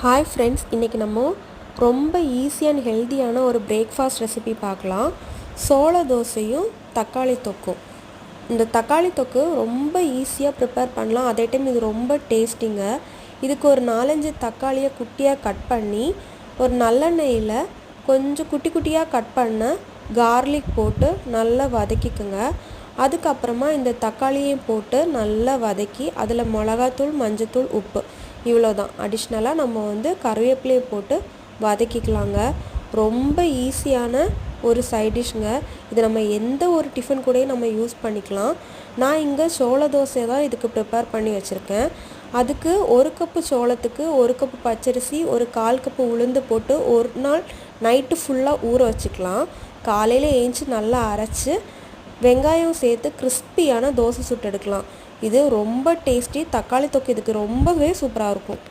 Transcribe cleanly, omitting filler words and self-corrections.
Hi friends, இன்றைக்கி நம்ம ரொம்ப ஈஸி அண்ட் ஹெல்த்தியான ஒரு பிரேக்ஃபாஸ்ட் ரெசிபி பார்க்கலாம். சோள தோசையும் தக்காளி தொக்கும். இந்த தக்காளி தொக்கு ரொம்ப ஈஸியாக ப்ரிப்பேர் பண்ணலாம். அதே டைம் இது ரொம்ப டேஸ்டிங்க. இதுக்கு ஒரு 4-5 தக்காளியை குட்டியாக கட் பண்ணி ஒரு நல்லெண்ணெயில் கொஞ்சம் குட்டி குட்டியாக கட் பண்ண கார்லிக் போட்டு நல்லா வதக்கிக்குங்க. அதுக்கப்புறமா இந்த தக்காளியையும் போட்டு நல்லா வதக்கி அதில் மிளகாத்தூள், மஞ்சத்தூள், உப்பு இவ்வளோதான். அடிஷ்னலாக நம்ம கருவேப்பிலையை போட்டு வதக்கிக்கலாங்க. ரொம்ப ஈஸியான ஒரு சைட் டிஷ்ங்க. இது நம்ம எந்த ஒரு டிஃபன் கூடயும் நம்ம யூஸ் பண்ணிக்கலாம். நான் இங்கே சோள தோசை தான் இதுக்கு ப்ரிப்பேர் பண்ணி வச்சுருக்கேன். அதுக்கு 1 கப்பு சோளத்துக்கு 1 கப்பு பச்சரிசி, ஒரு 1/4 கப்பு உளுந்து போட்டு ஒரு நாள் நைட்டு ஃபுல்லாக ஊற வச்சுக்கலாம். காலையில் ஏஞ்சி நல்லா அரைச்சி வெங்காயம் சேர்த்து கிறிஸ்பியான தோசை சுட்டு எடுக்கலாம். இது ரொம்ப டேஸ்டி. தக்காளி தொக்கு இதுக்கு ரொம்பவே சூப்பராக இருக்கும்.